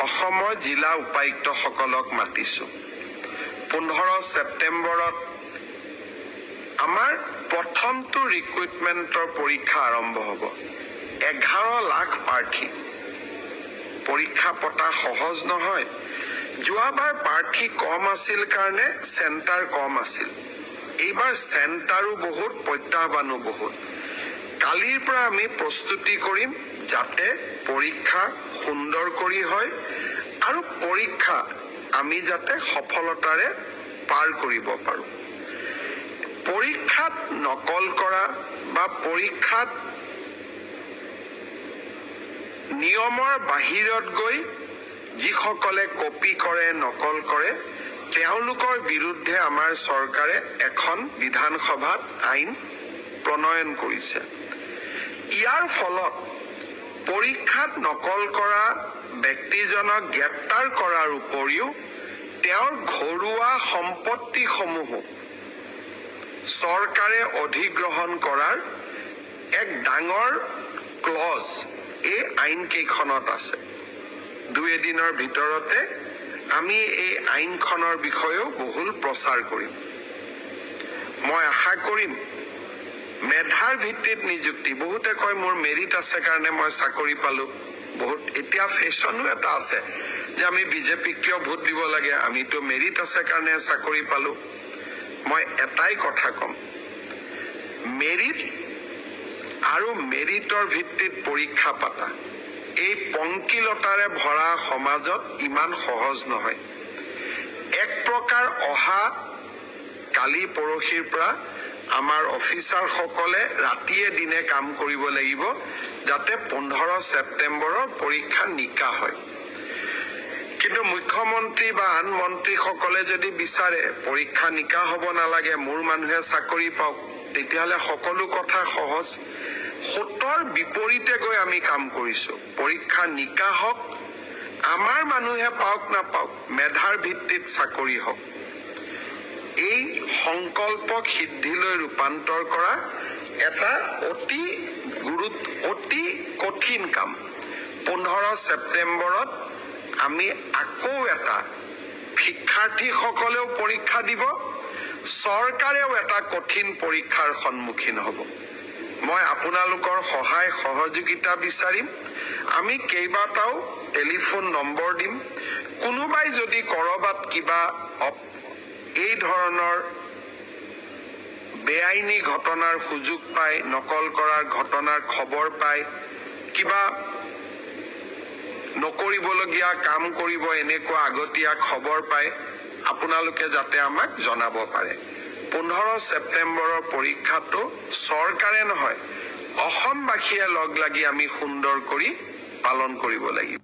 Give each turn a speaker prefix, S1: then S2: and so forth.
S1: অসমৰ জিলা উপায়ুক্তসকলক মাতিছোঁ। 15 ছেপ্টেম্বৰত আমাৰ প্ৰথমটো ৰিক্ৰুইটমেণ্টৰ পৰীক্ষা আৰম্ভ হ'ব। 11 লাখ প্ৰাৰ্থী। পৰীক্ষা পতা সহজ নহয়। যোৱাবাৰ প্ৰাৰ্থী কম আছিল কাৰণে চেণ্টাৰ কম আছিল। এইবাৰ চেণ্টাৰো বহুত, প্ৰত্যাহ্বানো বহুত। কালিৰ পৰা আমি প্ৰস্তুতি কৰিম যাতে পৰীক্ষা সুন্দৰ কৰি হয় আৰু পৰীক্ষা আমি যাতে সফলতাৰে পাৰ কৰিব পাৰোঁ। পৰীক্ষাত নকল কৰা বা পৰীক্ষাত নিয়মৰ বাহিৰত গৈ যিসকলে কপি কৰে, নকল কৰে, তেওঁলোকৰ বিৰুদ্ধে আমাৰ চৰকাৰে এখন বিধানসভাত আইন প্ৰণয়ন কৰিছে। ইয়াৰ ফলত পৰীক্ষাত নকল কৰা ব্যক্তিজনক গ্ৰেপ্তাৰ কৰাৰ উপৰিও তেওঁৰ ঘৰুৱা সম্পত্তিসমূহো চৰকাৰে অধিগ্ৰহণ কৰাৰ এক ডাঙৰ ক্লজ এই আইন কেইখনত আছে। 2 দিনৰ ভিতৰতে আমি এই আইনখনৰ বিষয়েও বহুল প্ৰচাৰ কৰিম। মই আশা কৰিম মেধাৰ ভিত্তিত নিযুক্তি। বহুতে কয় মোৰ মেৰিট আছে কাৰণে মই চাকৰি পালোঁ। বহুত এতিয়া ফেশ্বনো এটা আছে যে আমি বিজেপিক কিয় ভোট দিব লাগে, আমিতো মেৰিট আছে কাৰণে চাকৰি পালোঁ। মই এটাই কথা ক'ম, মেৰিট আৰু মেৰিটৰ ভিত্তিত পৰীক্ষা পাতা এই পংকিলতাৰে ভৰা সমাজত ইমান সহজ নহয়। এক প্ৰকাৰ অহা কালি পৰহিৰ পৰা আমাৰ অফিচাৰসকলে ৰাতিয়ে দিনে কাম কৰিব লাগিব যাতে 15 ছেপ্টেম্বৰৰ পৰীক্ষা নিকা হয়। কিন্তু মুখ্যমন্ত্ৰী বা আন মন্ত্ৰীসকলে যদি বিচাৰে পৰীক্ষা নিকা হ'ব নালাগে, মোৰ মানুহে চাকৰি পাওক, তেতিয়াহ'লে সকলো কথা সহজ। 7ৰ বিপৰীতে গৈ আমি কাম কৰিছোঁ। পৰীক্ষা নিকা হওক, আমাৰ মানুহে পাওক নাপাওক, মেধাৰ ভিত্তিত চাকৰি হওক। এই সংকল্পক সিদ্ধিলৈ ৰূপান্তৰ কৰা এটা অতি কঠিন কাম। 15 ছেপ্টেম্বৰত আমি আকৌ এটা শিক্ষাৰ্থীসকলেও পৰীক্ষা দিব, চৰকাৰেও এটা কঠিন পৰীক্ষাৰ সন্মুখীন হ'ব। মই আপোনালোকৰ সহায় সহযোগিতা বিচাৰিম। আমি কেইবাটাও টেলিফোন নম্বৰ দিম। কোনোবাই যদি ক'ৰবাত কিবা এই ধৰণৰ বেআইনী ঘটনাৰ সুযোগ পায়, নকল কৰাৰ ঘটনাৰ খবৰ পায়, কিবা নকৰিবলগীয়া কাম কৰিব এনেকুৱা আগতীয়া খবৰ পায়, আপোনালোকে যাতে আমাক জনাব পাৰে। 15 ছেপ্টেম্বৰৰ পৰীক্ষাটো চৰকাৰে নহয়, অসমবাসীয়ে লগ লাগি আমি সুন্দৰ কৰি পালন কৰিব লাগিব।